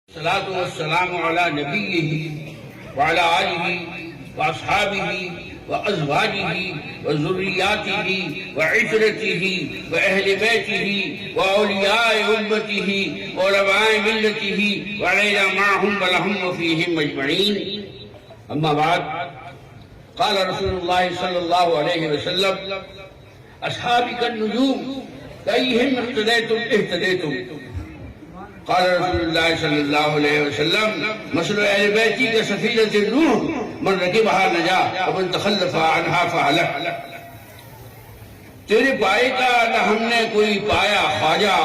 الصلاة والسلام على نبيه وعلى آله وأصحابه وأزواجه وذرياته وعشرته وأهل بيته وأولياء أمته وعلماء ملته وعلينا معهم ولهم وفيهم أجمعين. أما بعد، قال رسول الله صلى الله عليه وسلم: أصحابي كالنجوم كأيهم اقتديتم اهتديتم. قال رسول الله صلی اللہ علیہ وسلم: مثل اہل بیتی کسفینۃ نوح من رکبها نجا ومن تخلف عنها فهلك. تیرے پائے کا نہ ہم نے کوئی پایا خواجہ،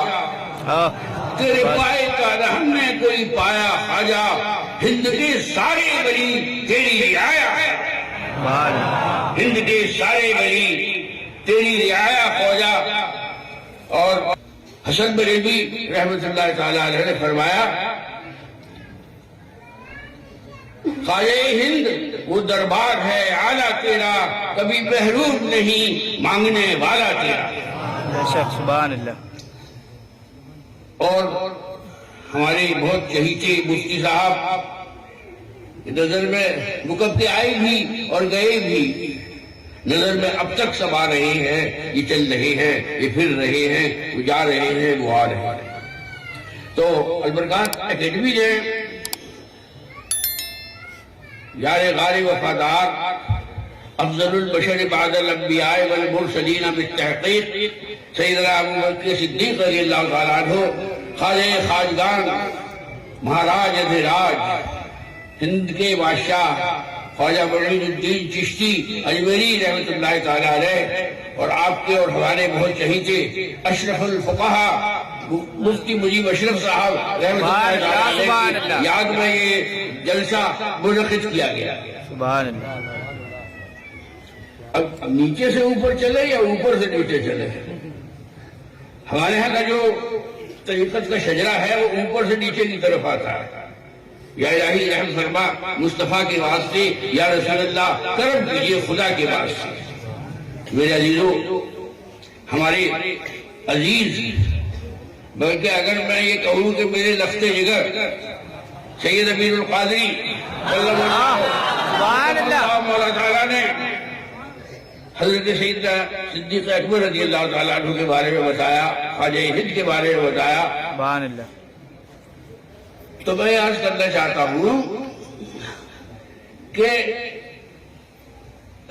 تیرے پائے کا نہ ہم نے کوئی پایا خواجہ، ہند کے سارے ولی تیری رعایا، ہند کے سارے ولی تیری رعایا خواجہ. اور حسن بریلوی رحمت اللہ تعالی علیہ نے فرمایا: خواجہ ہند وہ دربار ہے اعلیٰ تیرا، کبھی محروم نہیں مانگنے والا تیرا. سبحان اللہ. اور ہمارے بہت چہیتے مفتی صاحب نظر میں مکب آئے بھی اور گئے بھی، نظر میں اب تک سب آ رہے ہیں، یہ چل رہے ہیں، یہ پھر رہے ہیں، وہ جا رہے ہیں، وہ آ رہے ہیں. تو البرکات اکیڈمی نے یار غار وفادار افضل البشر بعد الانبیاء والمرسلین بالتحقیق سیدنا ابو بکر صدیق رضی اللہ تعالیٰ عنہ، خواجہ خواجگان مہاراج ادھیراج ہند کے بادشاہ خواجہ معین الدین چشتی اجمیری رحمت اللہ تعالیٰ علیہ، اور آپ کے اور ہمارے بہت چہیتے اشرف الفقہا مفتی مجیب اشرف صاحب رحمت اللہ تعالیٰ علیہ کی یاد میں یہ جلسہ منعقد کیا گیا. سبحان اللہ. اب نیچے سے اوپر چلے یا اوپر سے نیچے چلے؟ ہمارے ہاں کا جو طریقت کا شجرہ ہے وہ اوپر سے نیچے کی طرف آتا ہے. یا الہی رحم فرما مصطفیٰ کے واسطے، یا رسول اللہ کرم کیجئے خدا کے واسطے. میرے عزیزوں، ہمارے عزیز، بلکہ اگر میں یہ کہوں کہ میرے لخت جگر سید امیر القادری مولا تعالیٰ نے حضرت سیدنا صدیق اکبر رضی اللہ تعالیٰ عنہ کے بارے میں بتایا، خواجہ ہند کے بارے میں بتایا، سبحان اللہ. تو میں عرض کرنا چاہتا ہوں کہ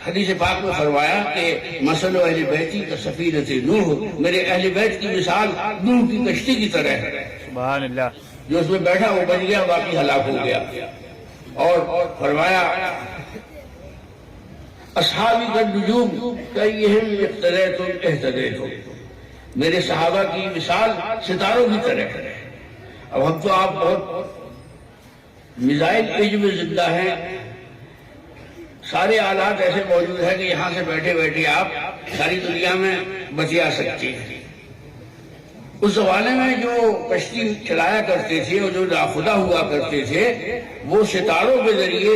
حدیث پاک میں فرمایا کہ مثل اہل بیتی کا سفینۃ نوح، میرے اہل بیت کی مثال نوح کی کشتی کی طرح ہے. سبحان اللہ. جو اس میں بیٹھا وہ بچ گیا، باقی ہلاک ہو گیا. اور فرمایا: اصحابی کالنجوم کأیہم اقتدیتم اہتدیتم. میرے صحابہ کی مثال ستاروں کی طرح ہے. اب ہم تو آپ بہت میزائل ایج میں زندہ ہیں، سارے آلات ایسے موجود ہیں کہ یہاں سے بیٹھے بیٹھے آپ ساری دنیا میں بچا سکتے ہیں. اس زمانے میں جو کشتی چلایا کرتے تھے اور جو ناخدا ہوا کرتے تھے، وہ ستاروں کے ذریعے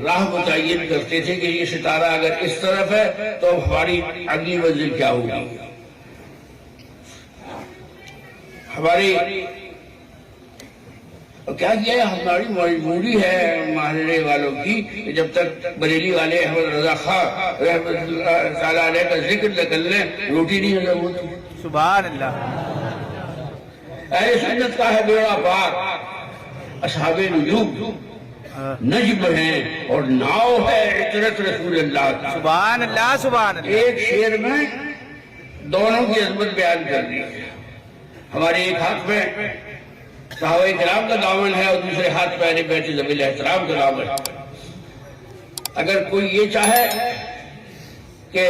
راہ متعین کرتے تھے کہ یہ ستارہ اگر اس طرف ہے تو ہماری اگلی منزل کیا ہوگی. ہماری اور کیا کیا ہے، ہماری مجبوری ہے ماہرے والوں کی کہ جب تک بریلی والے احمد رضا خان رحمت اللہ تعالیٰ علیہ کا ذکر نہ کر لیں روٹی نہیں ہضم ہوتی. سبحان اللہ. اہل سنت کا ہے بیڑا پار، اصحاب نجوم نجم ہیں اور ناؤ ہے عطرت رسول اللہ کا. سبحان اللہ. سبحان اللہ. ایک شعر میں دونوں کی عظمت بیان کر دی ہے. ہمارے ایک ہاتھ میں صحابہ کرام کا دامن ہے اور دوسرے ہاتھ پہ اہل بیت ذوی الاحترام کا دامن ہے. اگر کوئی یہ چاہے کہ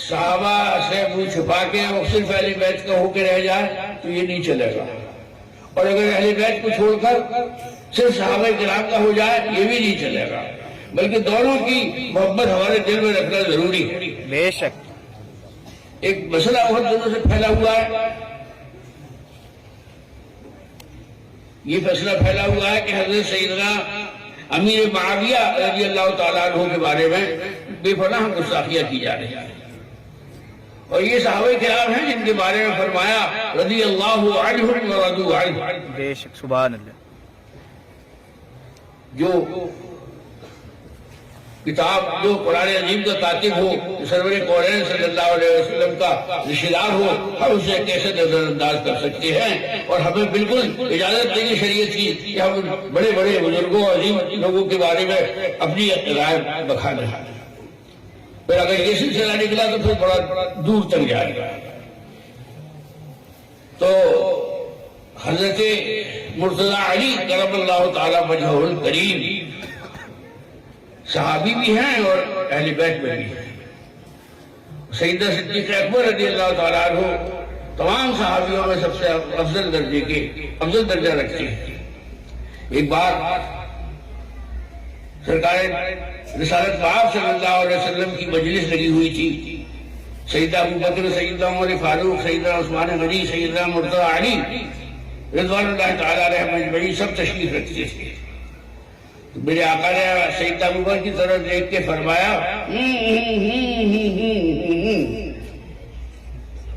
صحابہ سے منہ چھپا کے وہ صرف اہل بیت کا ہو کے رہ جائے تو یہ نہیں چلے گا، اور اگر اہل بیت کو چھوڑ کر صرف صحابہ کرام کا ہو جائے یہ بھی نہیں چلے گا، بلکہ دونوں کی محبت ہمارے دل میں رکھنا ضروری ہے. بے شک. ایک مسئلہ بہت دنوں سے پھیلا ہوا ہے، یہ فیصلہ پھیلا ہوا ہے کہ حضرت سیدنا امیر معاویہ رضی اللہ تعالیٰ عنہ کے بارے میں بے پناہ گستاخیاں کی جا رہی ہیں، اور یہ صحابہ کرام ہیں جن کے بارے میں فرمایا رضی اللہ عنہم ورضوا عنہ. بے شک. سبحان اللہ. جو کتاب جو قرآن عظیم کا کاتب ہو، سرور کونین صلی اللہ علیہ وسلم کا رشتہ دار ہو، ہم اسے کیسے نظر انداز کر سکتے ہیں؟ اور ہمیں بالکل اجازت نہیں شریعت کی کہ ہم بڑے بڑے بزرگوں عظیم لوگوں کے بارے میں اپنی رائے بکھانے ہیں۔ پھر اگر یہ سلسلہ نکلا تو پھر بڑا دور تک جائے گا۔ تو حضرت مرتضی علی کرم اللہ تعالی وجہہ الکریم صحابی بھی ہیں اور اہل بیت میں بھی ہیں۔ سیدنا صدیق اکبر رضی اللہ تعالیٰ عنہ تمام صحابیوں میں سب سے افضل درجے کے افضل درجہ رکھتے ہیں۔ ایک بار سرکار رسالت مآب صلی اللہ علیہ وسلم کی مجلس لگی ہوئی تھی۔ سیدنا ابوبکر، سیدنا عمر فاروق، سیدنا عثمان غنی، سیدنا مرتضی علی رضوان اللہ تعالیٰ علیہ اجمعین سب تشریف رکھتے تھے۔ میرے آقا نے سیدنا ابوبکر کی طرف دیکھ کے فرمایا،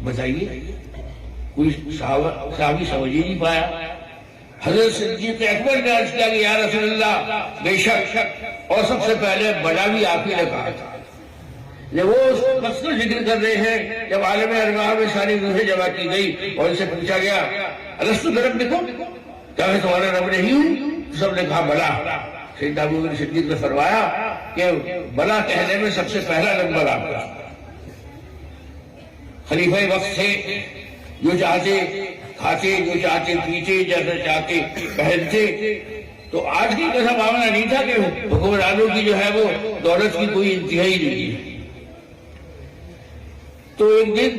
بتائیے کوئی صحابی سمجھ ہی نہیں پایا۔ حضرت صدیق اکبر نے عرض کیا کہ یا رسول اللہ، بے شک اور سب سے پہلے بڑا بھی آپ ہی نے کہا تھا۔ وہ اس وقت کو ذکر کر رہے ہیں جب عالم ارواح میں ساری روحیں جمع کی گئی اور ان سے پوچھا گیا الستو بربکم، کیا میں تمہارا رب نہیں ہوں؟ سب نے کہا بلا۔ سیدنا ابوبکر صدیق نے فرمایا کہ بلا کہنے میں سب سے پہلا نمبر آپ کا۔ خلیفہ وقت تھے، جو چاہتے کھاتے، جو چاہتے پیتے، جیسا چاہتے پہنتے۔ تو آج کی ایسا معاملہ نہیں تھا کہ حکمرانوں کی جو ہے وہ دولت کی کوئی انتہا ہی نہیں ہے۔ تو ایک دن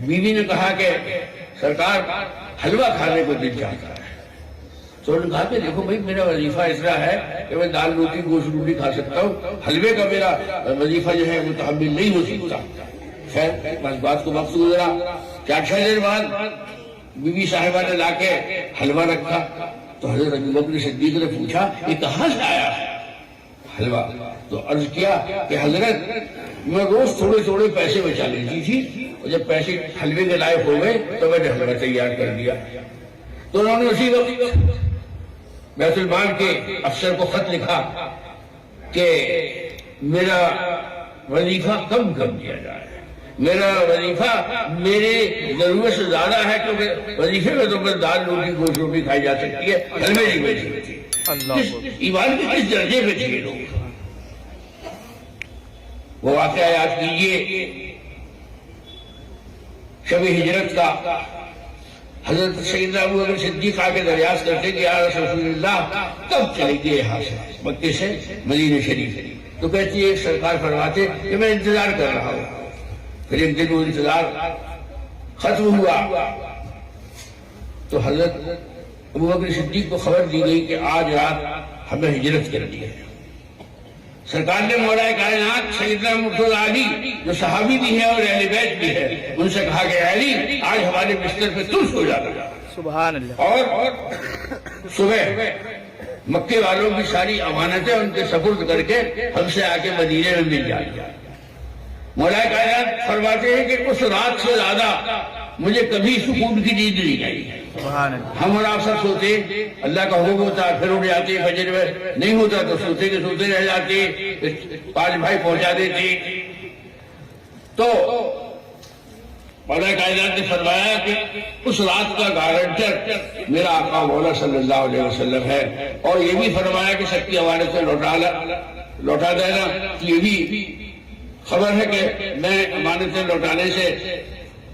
بیوی نے کہا کہ سرکار حلوہ کھانے کو دل چاہتا ہے۔ تو انہوں نے کہا کہ دیکھو بھائی، میرا وظیفہ اتنا ہے کہ میں دال روٹی گوشت روٹی کھا سکتا ہوں، حلوے کا میرا وظیفہ جو ہے متحمل نہیں ہو سکتا۔ خیر بس بات کو وقت گزرا، 4-6 دن بعد بی بی صاحبہ نے لا کے حلوہ رکھا۔ تو حضرت ابوبکر صدیق نے پوچھا یہ کہاں سے آیا ہے حلوہ؟ تو عرض کیا کہ حضرت میں روز تھوڑے تھوڑے پیسے بچا لیتی تھی، اور جب پیسے حلوے کے لائق ہو گئے تو میں نے حلوہ تیار کر دیا۔ تو انہوں نے اسی وقت بیت المال کے افسر کو خط لکھا کہ میرا وظیفہ کم کیا جائے، میرا وظیفہ میرے ضرورت سے زیادہ ہے، کیونکہ وظیفے میں تو بس دال روٹی گوشت روٹی کھائی جا سکتی ہے، حلوے نہیں بچ سکتی۔ ایمان کے کس درجے پہ تھے لوگ؟ وہ واقعہ یاد کیجئے شب ہجرت کا۔ حضرت سیدنا ابوبکر صدیق آ کے دریافت کرتے کہ یا رسول اللہ کب چلے گئے یہاں سے مکے سے مدینہ شریف؟ تو کہتی ہے سرکار فرماتے کہ میں انتظار کر رہا ہوں۔ پھر ایک دن وہ انتظار ختم ہوا تو حضرت ابوبکر صدیق کو خبر دی گئی کہ آج رات ہمیں ہجرت کرنی ہے۔ سرکار نے مولا کائنات سیدنا مرتضی علی جو صحابی بھی ہے اور اہل بیت بھی ہے ان سے کہا کہ علی آج ہمارے بستر پہ تم سو جانا، سبحان اللہ، اور صبح مکے والوں کی ساری امانتیں ان کے سپرد کر کے ہم سے آ کے مدینے میں مل جائے۔ مولا کائنات فرماتے ہیں کہ اس رات سے زیادہ مجھے کبھی سکون کی نیند نہیں آئی۔ ہم اور آپ سب سوتے، اللہ کا حکم ہوتا پھر اٹھ جاتے، فجر میں نہیں ہوتا تو سوتے کے سوتے رہ جاتے، 5 بھائی پہنچا دیتے۔ تو مولا کائنات نے فرمایا کہ اس رات کا گارنٹر میرا آقا مولا صلی اللہ علیہ وسلم ہے، اور یہ بھی فرمایا کہ سب کی امانت سے لوٹا دینا۔ یہ بھی خبر ہے کہ میں امانتیں لوٹانے سے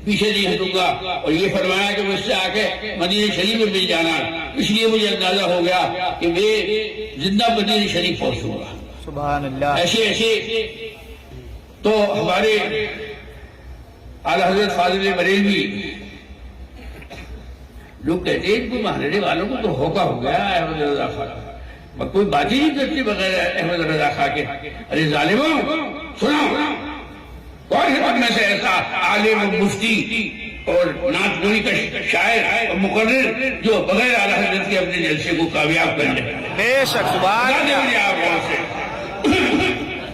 پیچھے نہیں ہٹوں گا، اور یہ فرمایا کہ مجھ سے آ کے مدینہ شریف میں مل جانا۔ اس لیے مجھے اندازہ ہو گیا کہ میں زندہ مدینہ شریف پہنچوں گا۔ سبحان اللہ۔ ایسے تو ہمارے اعلیٰ حضرت فاضل بریلوی لوگ کہتے ہیں ان کو محلے والوں کو تو ہوکا ہو گیا احمد رضا خان، کوئی بات ہی نہیں کرتی بغیر احمد رضا خان کے۔ ارے ظالموں سنو، کون ہے میں سے ایسا عالم و مفتی اور نعت گوئی کا شاعر اور مقرر جو بغیر اعلیٰ حضرت کے اپنے جلسے کو کامیاب کر لے؟ بے شک، سبحان اللہ۔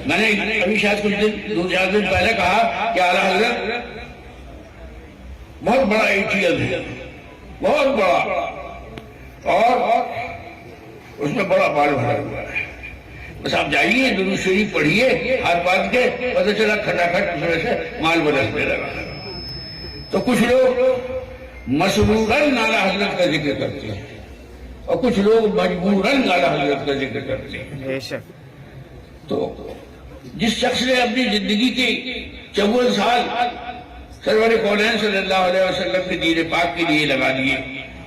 میں نے ابھی شاید کچھ دن 2-4 دن پہلے کہا کہ اعلیٰ حضرت بہت بڑا ATM ہے، بہت بڑا، اور اس میں بڑا مال بھرا ہوا ہے. بس آپ جائیے درود شریف پڑھیے ہاتھ باندھ کے, پتہ چلا کھٹاکھٹ اس میں سے مال برسنے لگا. تو کچھ لوگ مسروراً اعلیٰ حضرت کا ذکر کرتے ہیں اور کچھ لوگ مجبوراً اعلیٰ حضرت کا ذکر کرتے ہیں. بے شک. تو جس شخص نے اپنی زندگی کے 54 سال سرور کونین صلی اللہ علیہ وسلم کے دین پاک کے لیے لگا دیے,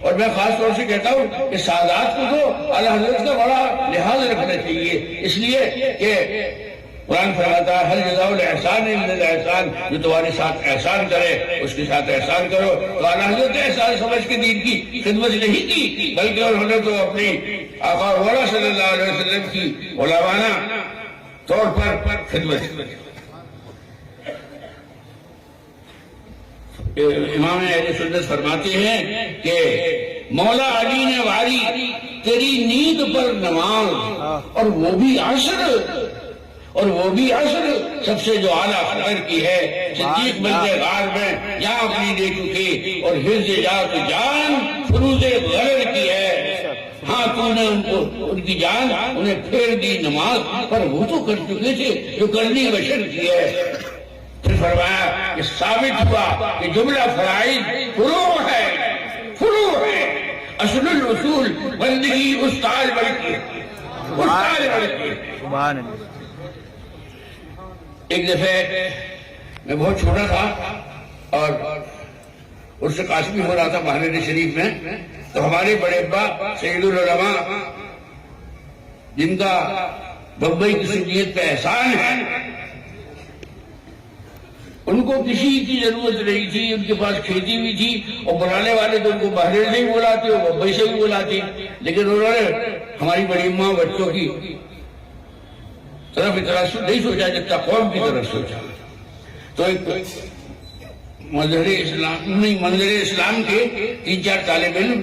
اور میں خاص طور سے کہتا ہوں کہ سادات کو تو اعلیٰ حضرت کا بڑا لحاظ رکھنا چاہیے, اس لیے کہ قرآن فرماتا ہے هل جزاء الاحسان الا الاحسان, جو تمہارے ساتھ احسان کرے اس کے ساتھ احسان کرو. تو اعلیٰ حضرت نے احسان سمجھ کے دین کی خدمت نہیں کی, بلکہ انہوں نے تو اپنی آقا مولا صلی اللہ علیہ وسلم کی غلامانہ طور پر خدمت کی. امام اہل سنت فرماتے ہیں کہ مولا علی نے واری تیری نیند پر نماز, اور وہ بھی عصر, اور وہ بھی عصر سب سے جو اعلیٰ قدر کی ہے. صدیق بنتے غار میں جہاں اپنی دے چکے, اور حفظ ذات جان فروز غرر کی ہے. ہاں تو نے ان کی جان انہیں پھیر دی نماز, پر وہ تو کر چکے تھے جو کرنی بشر کی ہے. پھر فرمایا کہ ثابت ہوا کہ جملہ فرائض فروع ہے, فروع ہے. اصل الاصول بندگی استاد بڑھتی ہے, استاد بڑھتی ہے. سبحان اللہ. ایک دفعہ میں بہت چھوٹا تھا اور اس سے قاسمی ہو رہا تھا بحرین شریف میں, تو ہمارے بڑے ابا سید العلماء جن کا بمبئی کی سنیت پہ احسان ہے, ان کو کسی کی ضرورت نہیں تھی, ان کے پاس کھیتی بھی تھی, اور بلانے والے تو ان کو بحرین سے ہی بلاتے اور بمبئی سے بھی بلاتے, لیکن انہوں نے ہماری بڑی اماں بچوں کی طرف اتنا نہیں سوچا جتنا قوم کی طرف سوچا. تو ایک منظر اسلام کے 3-4 طالب علم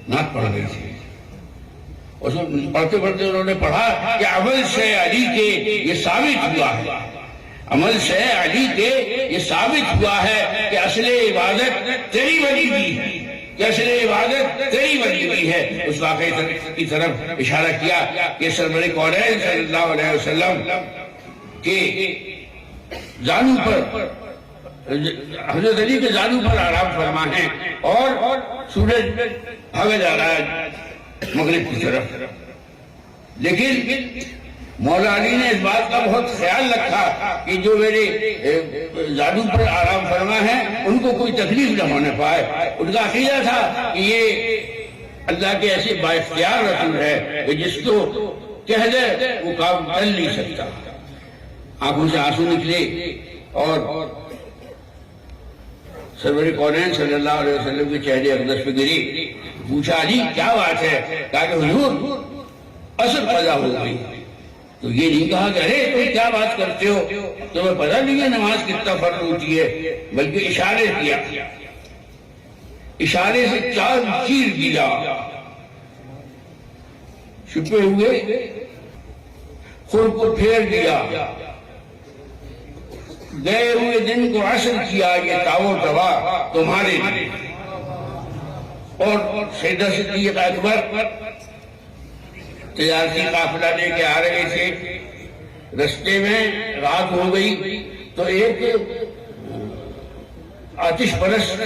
نعت پڑھ رہے تھے. اس میں پڑھتے پڑھتے انہوں نے پڑھا کہ عمل سے علی کے یہ ثابت ہوا ہے, عمل سے علی کے یہ ثابت ہوا ہے کہ اصل عبادت تیری بنی ہوئی ہے, کہ اصل عبادت تیری بنی ہوئی ہے. اس واقعے کی طرف اشارہ کیا کہ سرور کونین صلی اللہ علیہ وسلم کے زانو پر, حضرت علی کے زانو پر آرام فرما ہے, اور سورج بھاگا جا رہا ہے مغرب کی طرف. لیکن مولا علی نے اس بات کا بہت خیال رکھا کہ جو میرے زانو پر آرام فرما ہے ان کو کوئی تکلیف نہ ہونے پائے. ان کا عقیدہ تھا کہ یہ اللہ کے ایسے با اختیار رسول ہے کہ جس کو کہہ دے وہ کام کر نہیں سکتا. آنکھوں سے آنسو نکلے اور سرور کونین صلی اللہ علیہ وسلم کے چہرے اقدس پہ گری. پوچھا علی کیا بات ہے؟ کہا کہ حضور اثر پیدا ہو گئی. تو یہ نہیں کہا کہ ارے تم کیا بات کرتے ہو, تمہیں پتہ نہیں ہے نماز کتنا فرض ہوتی ہے, بلکہ اشارے کیا, اشارے سے چاند چیر دیا, چھپے ہوئے خور کو پھیر دیا, گئے ہوئے دن کو عصر کیا, یہ تاو تبا تمہارے لیے. اور سیدہ صدیق اکبر تجارتی قافلہ لے کے آ رہے تھے, رستے میں رات ہو گئی تو ایک آتش پرست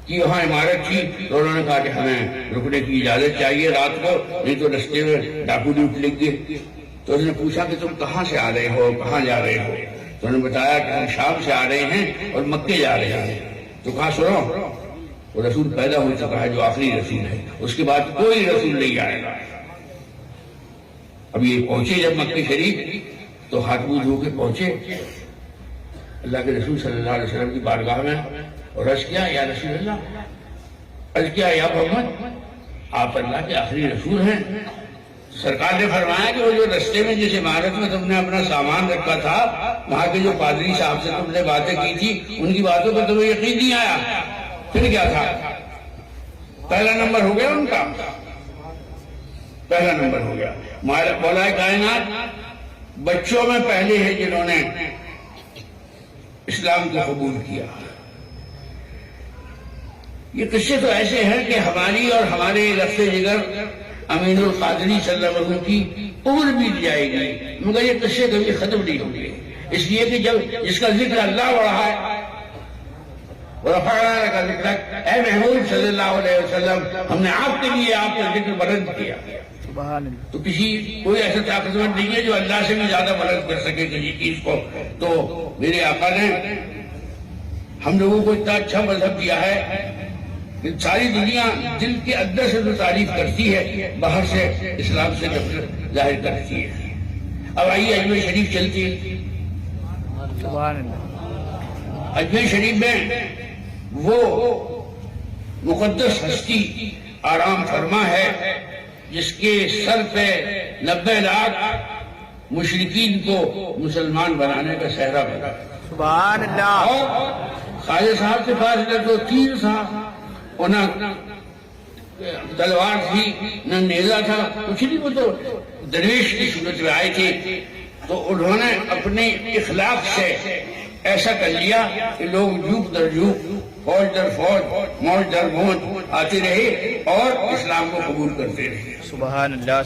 کی وہاں عمارت تھی, تو انہوں نے کہا کہ ہمیں رکنے کی اجازت چاہیے رات کو, نہیں تو رستے میں ڈاکو لوٹ لیں گے. تو انہوں نے پوچھا کہ تم کہاں سے آ رہے ہو, کہاں جا رہے ہو؟ تو انہوں نے بتایا کہ ہم شام سے آ رہے ہیں اور مکے جا رہے ہیں. تو کہا سنو, وہ رسول پیدا ہو چکا ہے جو آخری رسول ہے, اس کے بعد کوئی رسول نہیں آئے گا. اب یہ پہنچے جب مکہ شریف تو ہاتھ منہ دھو کے پہنچے اللہ کے رسول صلی اللہ علیہ وسلم کی بارگاہ میں, اور عرض کیا یا رسول اللہ, عرض کیا یا محمد, آپ اللہ کے آخری رسول ہیں. سرکار نے فرمایا کہ وہ جو رستے میں جس عمارت میں تم نے اپنا سامان رکھا تھا, وہاں کے جو پادری صاحب سے تم نے باتیں کی تھی, ان کی باتوں پر تمہیں یقین نہیں آیا. پھر کیا تھا؟ پہلا نمبر ہو گیا ان کا, پہلا نمبر ہو گیا. مولا کائنات بچوں میں پہلے ہیں جنہوں نے اسلام کو قبول کیا. یہ قصے تو ایسے ہیں کہ ہماری اور ہمارے لفظ جگر امین القادری صلی اللہ علیہ وسلم کی عمر بیت جائے گی مگر یہ قصے کبھی ختم نہیں ہوں گے، اس لیے کہ جب جس کا ذکر اللہ بڑھا ہے ورفعنا لك ذکرک، اے محمود صلی اللہ علیہ وسلم ہم نے آپ کے لیے آپ کا ذکر بلند کیا، سبحان اللہ. تو کسی کوئی ایسا طاقتور نہیں ہے جو اللہ سے بھی زیادہ بلند کر سکے کسی چیز کو. تو میرے آقا نے ہم لوگوں کو اتنا اچھا مذہب دیا ہے کہ ساری دنیا دل کے اندر سے تو تعریف کرتی ہے، باہر سے اسلام سے نفرت ظاہر کرتی ہے. اب آئیے اجمیر شریف چلتی ہے. سبحان اللہ. اجمیر شریف میں وہ مقدس ہستی آرام فرما ہے جس کے سر پہ 90 لاکھ مشرکین کو مسلمان بنانے کا صحرا بنا. سبحان اللہ. اور خواجہ صاحب کے پاس نہ تو تیر تھا اور نہ تلوار تھی نہ نیزہ تھا، کچھ نہیں. وہ تو درویش کی صورت میں آئے تھے، تو انہوں نے اپنے اخلاق سے ایسا کر لیا کہ لوگ جوک در جوک، فوج در فوج، موج در موج آتے رہے اور اسلام کو قبول کرتے رہے. سبحان اللہ.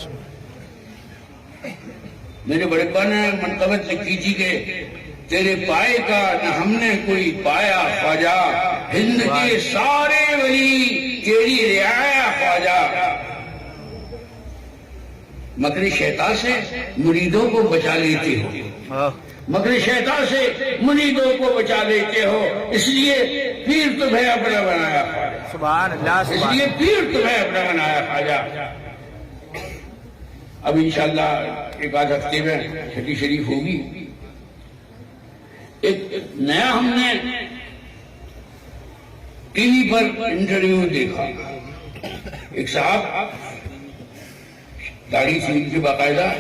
میرے بڑے ابا نے منقبت لکھی تھی کہ تیرے پائے کا نہ ہم نے کوئی پایا خواجہ، ہند کے سارے ولی تیری رعایا خواجہ. مکر شیطان سے مریدوں کو بچا لیتے ہو، مکر شیطان سے مریدوں کو بچا لیتے ہو، اس لیے پیر تمہیں اپنا بنایا خواجہ. سبحان اللہ. اس لیے پیر تمہیں اپنا بنایا خواجہ. اب انشاءاللہ ایک آدھ ہفتے میں چھٹی شریف ہوگی. ایک نیا ہم نے ٹی وی پر انٹرویو دیکھا. ایک صاحب داڑھی تھی کی باقاعدہ،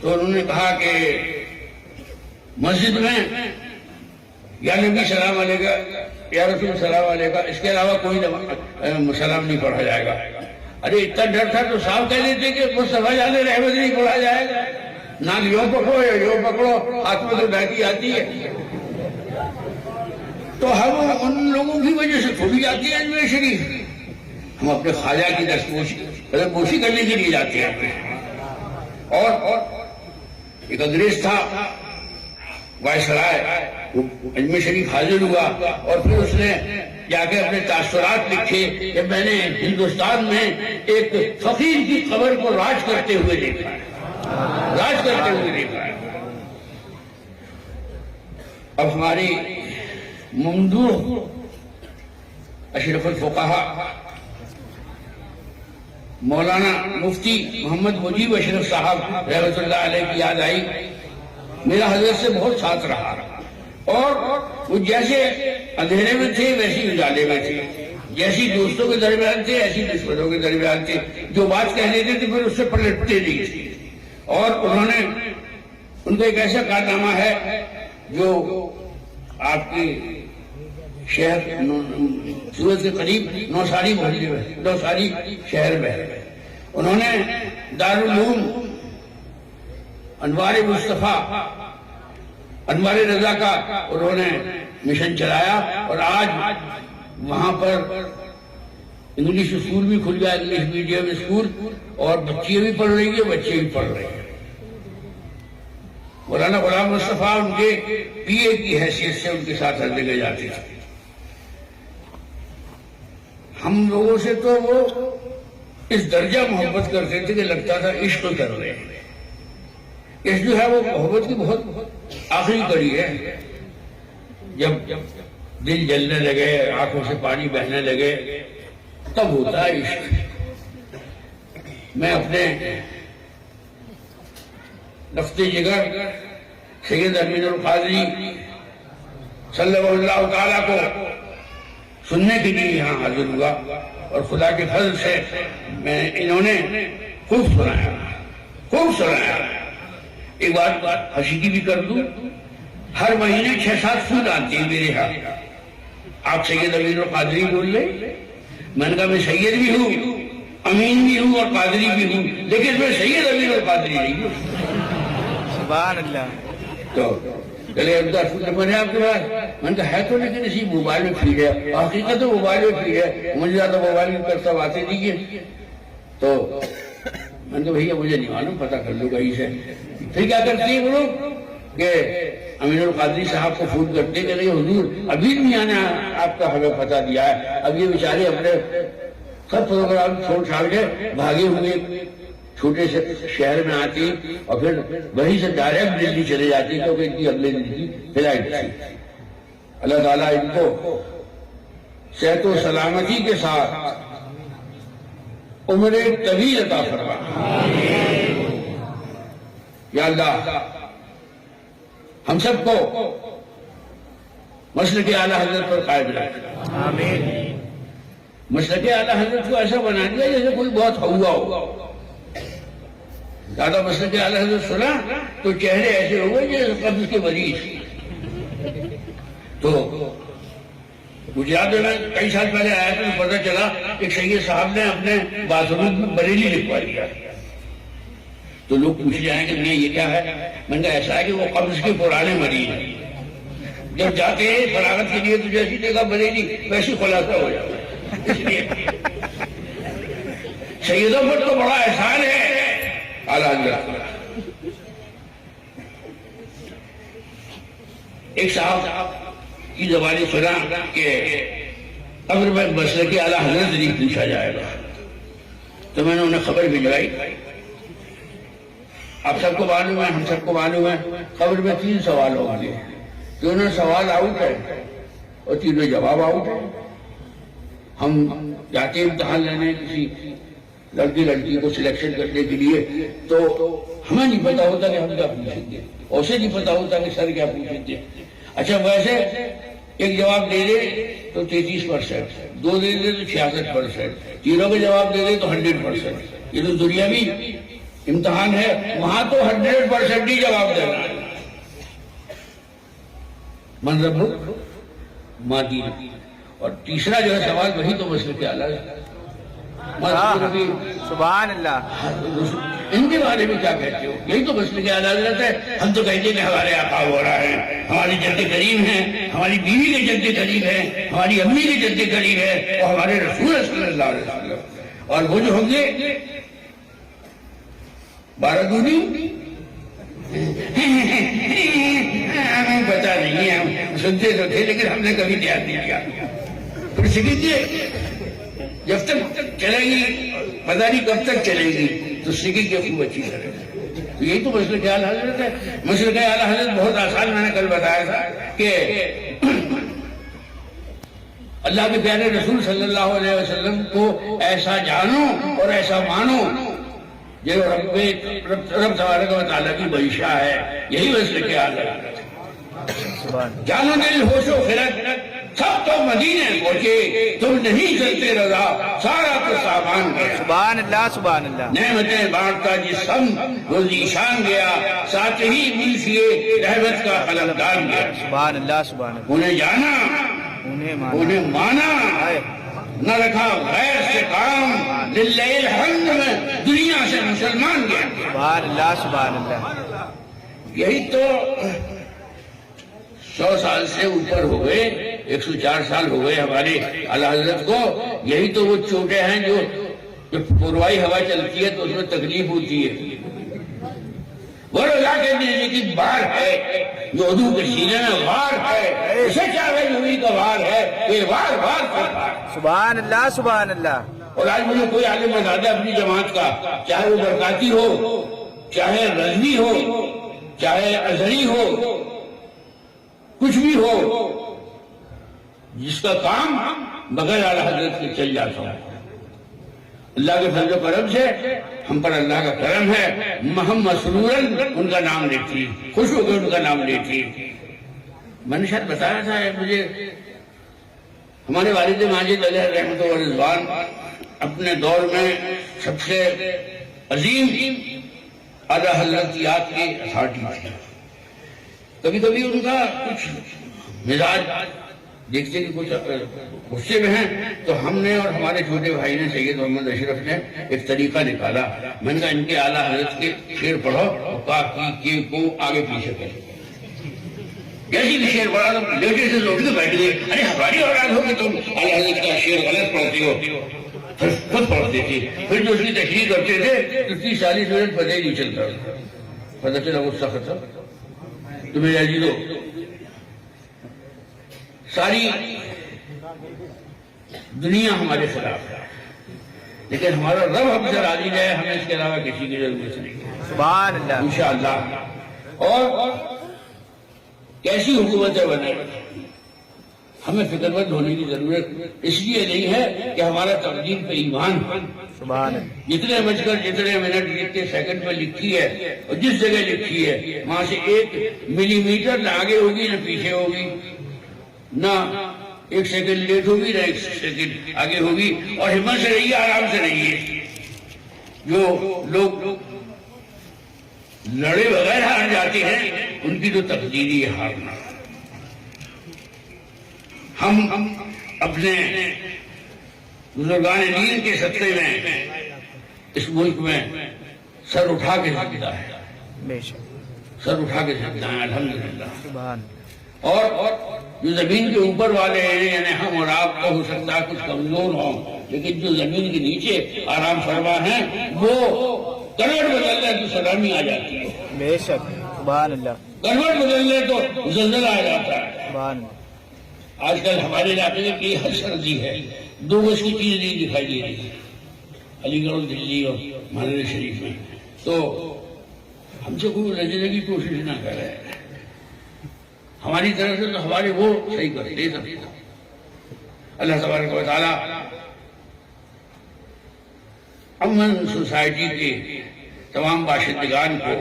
تو انہوں نے کہا کہ مسجد میں یا نبی سلام علیکہ یا رسول سلام علیکہ، اس کے علاوہ کوئی سلام نہیں پڑھا جائے گا. ارے اتنا ڈر تھا تو صاحب کہہ دیتے کہ مصطفیٰ جان رحمت نہیں پڑھا جائے گا، نہ یوں پکڑو یا یوں پکڑو، ہاتھ میں تو ڈاکی آتی ہے. تو ہم ان لوگوں کی وجہ سے تھوڑی جاتی ہے اجمیر شریف. ہم اپنے خواجہ کی دستپوشی کرنے کے لیے جاتے ہیں. اور ایک انگریز تھا وائسرائے، وہ اجمیر شریف حاضر ہوا اور پھر اس نے جا کے اپنے تاثرات لکھے کہ میں نے ہندوستان میں ایک فقیر کی قبر کو راج کرتے ہوئے دیکھا ہے، راج کرتے ہوئے دیکھا ہے. اب ہماری ممدوح اشرف الفقہا مولانا مفتی محمد مجیب اشرف صاحب رحمۃ اللہ علیہ کی یاد آئی. میرا حضرت سے بہت ساتھ رہا اور وہ جیسے اندھیرے میں تھے ویسی اجالے میں تھے، جیسی دوستوں کے درمیان تھے ایسی دشمنوں کے درمیان تھے. جو بات کہہ دیتے تھے پھر اس سے پلٹتے نہیں تھے. اور انہوں نے ان کا ایک ایسا کارنامہ ہے جو آپ کے شہر سورت کے قریب نوساری محلے میں، نوساری شہر میں ہے. انہوں نے دارالعلوم انوار مصطفیٰ انوار رضا کا انہوں نے مشن چلایا اور آج وہاں پر انگلش اسکول بھی کھل گیا، انگلش میڈیم اسکول، اور بچیاں بھی پڑھ رہی ہیں، بچے بھی پڑھ رہے ہیں. مولانا غلام مصطفیٰ ان کے پی اے کی حیثیت سے ان کے ساتھ ہر جگہ جاتے تھے. ہم لوگوں سے تو وہ اس درجہ محبت کرتے تھے کہ لگتا تھا عشق کر رہے ہیں. عشق جو ہے وہ محبت کی بہت آخری کڑی ہے. جب دل جلنے لگے، آنکھوں سے پانی بہنے لگے، تب ہوتا ہے عشق. میں اپنے رفت جگر سید امین القادری صلی اللہ تعالیٰ کو سننے کے لیے یہاں حاضر ہوا اور خدا کے فضل سے میں انہوں نے خوب سنایا. ایک بات حشیدی بھی کر دوں، ہر مہینے 6-7 پھول آتے ہیں میرے ہاں. آپ سید امین القادری بول رہے، میں نے کہا میں سید بھی ہوں، امین بھی ہوں اور قادری بھی ہوں، لیکن میں سید امین القادری نہیں ہوں. سبحان اللہ. تو چلے میں نے آپ کے پاس میں نے کہا ہے تو، لیکن اسی موبائل میں فیڈ ہے. حقیقت تو موبائل میں فیڈ ہے، مجھے زیادہ موبائل میں کرتا باتیں نہیں کی. تو میں نے کہا بھیا مجھے نہیں معلوم، پتہ کر لوں کہیں سے. پھر کیا کرتی ہیں وہ لوگ کہ امین القادری صاحب کو فون کرتے کہ نہیں حضور ابھی میاں نے آپ کا ہمیں پتہ دیا ہے. اب یہ بیچارے اپنے سب پروگرام چھوڑ چھاڑ کے بھاگے ہوئے چھوٹے سے شہر میں آتی اور پھر وہیں سے ڈائریکٹ دلی چلے جاتی کیونکہ ان کی اگلے دن کی فلائٹ تھی. اللہ تعالیٰ ان کو صحت و سلامتی کے ساتھ عمر طویل عطا فرما. یا اللہ ہم سب کو مسلک اعلیٰ حضرت پر قائم رکھ. آمین. مسلک اعلیٰ حضرت کو ایسا بنا دیا جیسے کوئی بہت ہوا ہو. زیادہ مسلک اعلیٰ حضرت سنا تو چہرے ایسے ہو گئے جیسے قبض کے مریض. تو گجرات میں کئی سال پہلے آیا تو پتہ چلا کہ سید صاحب نے اپنے باتھ روم میں بریلی لکھوا دیا. تو لوگ پوچھ جائیں کہ نہیں یہ کیا ہے؟ میں نے کہا ایسا ہے کہ وہ قبض کے پرانے مریض ہیں، جب جاتے ہیں فراغت کے لیے تو جیسی جگہ بریلی ویسی خلاصہ ہو جاتا ہے. اس لیے سیدوں پر تو بڑا احسان ہے اعلیٰ حضرت. ایک صاحب کی زبانی سنا کہ قبر میں مسلک اعلیٰ حضرت نہیں پوچھا جائے گا. تو میں نے انہیں خبر بھجوائی. آپ سب کو معلوم ہے، ہم سب کو معلوم ہے قبر میں 3 سوال ہوں گے. دونوں سوال آؤٹ ہے اور تینوں جواب آؤٹ ہے. ہم جاتے ہیں امتحان لینے کسی لڑکی کو سلیکشن کرنے کے لیے تو ہمیں نہیں پتا ہوتا کہ ہم کیا پوچھیں گے، اسے نہیں پتا ہوتا کہ سر کیا پوچھیں گے. اچھا ویسے ایک جواب دے دے تو 33%، 2 دے دے تو 66%، تینوں کا جواب دے دے تو 100%. یہ تو دنیاوی امتحان ہے، وہاں تو 100% ہی جواب دینا ہے. من ربک ما دینک. اور تیسرا جو ہے سوال وہی تو مسلک اعلیٰ ہے. سبحان اللہ. ان کے بارے میں کیا کہتے ہو؟ یہی تو مسلک اعلیٰ حضرت ہے. ہم تو کہتے ہیں کہ ہمارے آقا ہو رہا ہے، ہماری جد کریم ہیں، ہماری بیوی کے جد کریم ہے، ہماری امی کے جد کریم ہے اور ہمارے رسول صلی اللہ علیہ وسلم. اور وہ جو ہوں گے 12 دونی ہمیں پتا نہیں ہے، ہم سنتے تو تھے لیکن ہم نے کبھی دھیان نہیں کیا. پھر سیکھیے جب تک چلے گی پتہ نہیں کب تک چلے گی تو سیکھی کے خوب اچھی طرح. تو یہی تو مسلک اعلیٰ حضرت ہے. مسلک اعلیٰ حضرت بہت آسان میں نے کل بتایا تھا کہ اللہ کے پیارے رسول صلی اللہ علیہ وسلم کو ایسا جانو اور ایسا مانو جو رب تبارک و تعالیٰ کی بادشاہ ہے. یہی مسلک اعلیٰ حضرت. جانو دل ہوش و خرد سب تو مدینے پہنچے، تم نہیں چلتے رضا سارا تو سامان گیا. سبحان اللہ. سبحان اللہ. نعمتیں بانٹتا جس سم وہ ذیشان گیا، ساتھ ہی ملشیے رحمت کا قلمدان گیا. سبحان اللہ. سبحان اللہ. انہیں جانا انہیں مانا، نہ رکھا غیر سے کام، للہ الحمد میں دنیا سے مسلمان گیا. سبحان اللہ. سبحان اللہ. یہی تو 100 سال سے اوپر ہو گئے، 104 سال ہو گئے ہمارے اعلیٰ حضرت کو. یہی تو وہ چوٹے ہیں جو پوروائی ہوا چلتی ہے تو اس میں تکلیف ہوتی ہے. وہ روزہ کے دینے کی بار ہے جو عدو کے سینے میں وار ہے، اسے چاہے جوئی کا وار ہے، یہ وار وار کا وار. سبحان اللہ. سبحان اللہ. اور آج مجھے کوئی عالم بتا دے اپنی جماعت کا، چاہے وہ برکاتی ہو، چاہے رضوی ہو، چاہے ازہری ہو، کچھ بھی ہو، جس کا کام بغیر اعلیٰ حضرت کے چل جاتا ہوں. اللہ کے فضل و کرم سے ہم پر اللہ کا کرم ہے. محمد سرورن ان کا نام لیتی، خوش ہو کے ان کا نام لیتی. میں نے شاید بتایا تھا مجھے ہمارے والد ماجد علیہ رحمت و رضوان اپنے دور میں سب سے عظیم اعلیٰ حضرت یاد کی اتھارٹی تھی. کبھی کبھی ان کا کچھ مزاج دیکھتے کہ کچھ غصے میں ہیں تو ہم نے اور ہمارے چھوٹے بھائی نے سید محمد اشرف نے ایک طریقہ نکالا. میں نے کہا ان کے اعلیٰ حضرت کے شعر پڑھو کی کو آگے پیچھے کرو. جیسے بھی شعر پڑھا تو لیٹے سے لوٹ کے بیٹھ گئے. ارے ہماری اولاد ہو کہ تم اعلیٰ حضرت کا شعر غلط پڑھتے ہو. خود پڑھتے تھے، پھر جو اس کی تشریح کرتے تھے تو 30-40 منٹ پتہ ہی نہیں چلتا، پتہ چلا غصہ ختم۔ تو میرے عزیزو، ساری دنیا ہمارے خلاف ہے، لیکن ہمارا رب ہم سے راضی ہے، ہمیں اس کے علاوہ کسی کی ضرورت نہیں ہے سبحان اللہ، انشاءاللہ۔ اور کیسی حکومتیں بنے، ہمیں فکر مند ہونے کی ضرورت اس لیے نہیں ہے کہ ہمارا تقدیر پہ ایمان ہے۔ سبحان اللہ، جتنے بج کر جتنے منٹ جتنے سیکنڈ میں لکھی ہے اور جس جگہ لکھی ہے وہاں سے 1 ملی میٹر نہ آگے ہوگی نہ پیچھے ہوگی، نہ 1 سیکنڈ لیٹ ہوگی نہ 1 سیکنڈ آگے ہوگی۔ اور ہمت سے رہیے، آرام سے رہیے۔ جو لوگ لڑے بغیر ہار جاتے ہیں ان کی تو تقدیری ہے ہارنا۔ ہم اپنے بزرگان دین کے صدقے میں اس ملک میں سر اٹھا کے سجدہ ہے، بے شک، سر اٹھا کے سجدہ ہے الحمدللہ۔ سبحان اور جو زمین کے اوپر والے ہیں، یعنی ہم اور آپ کو ہو سکتا ہے کچھ کمزور ہوں، لیکن جو زمین کے نیچے آرام فرما ہیں وہ کروٹ بدلنے تو سلامی آ جاتی ہے، بے شک، سبحان اللہ، کروٹ بدلنے تو زلزلہ آ جاتا ہے۔ سبحان اللہ، آج کل ہمارے علاقے میں کی حد سردی ہے، 2 گز کی چیز نہیں دکھائی دے رہی علی گڑھ اور دلی اور مہاراشٹر شریف میں، تو ہم سے کوئی لجنے کی کوشش نہ کر رہے ہیں، ہماری طرف سے تو ہمارے وہ صحیح کرتے ہیں۔ اللہ تبارک و تعالیٰ امن سوسائٹی کے تمام باشندگان کو،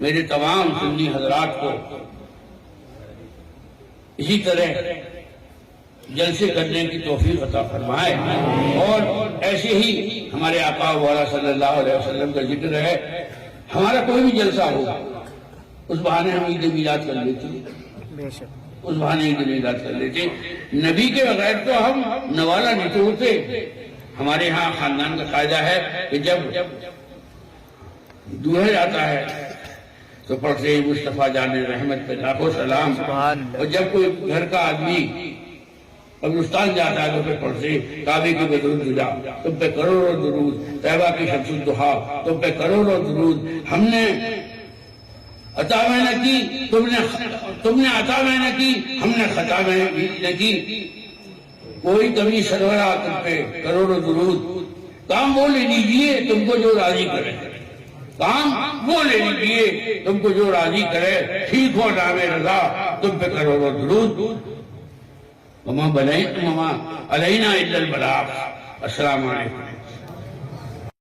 میرے تمام سنی حضرات کو اسی طرح جلسے کرنے کی توفیق عطا فرمائے، اور ایسے ہی ہمارے آقا مولا صلی اللہ علیہ وسلم کا ذکر ہے، ہمارا کوئی بھی جلسہ ہو اس بہانے ہم عید میلاد کر لیتے، بے شک، اس بہانے عید میلاد کر لیتے۔ نبی کے بغیر تو ہم نوالا نہیں توڑتے۔ ہمارے ہاں خاندان کا قاعدہ ہے کہ جب دولہا جاتا ہے تو پڑھتے ہیں مصطفیٰ جان رحمت پہ لاکھوں سلام، اور جب کوئی گھر کا آدمی قبرستان جاتا ہے تو پھر پڑھتے ہیں کعبے کی بدرود جدا، تم پہ کروڑوں درود، طیبہ کی شمس الضحیٰ، تم پہ کروڑوں درود۔ ہم نے عطا میں نہ کی، تم نے عطا میں نہ کی، ہم نے خطا میں نہ کی، کوئی کمی سرورہ تم پہ کروڑوں درود۔ کام وہ لے لیجیے تم کو جو راضی کرے، کام وہ لے لیجیے تم کو جو راضی کرے، ٹھیک ہو نام رضا، تم پہ کروڑوں درود۔ وما علینا الا البلاغ۔ السلام علیکم۔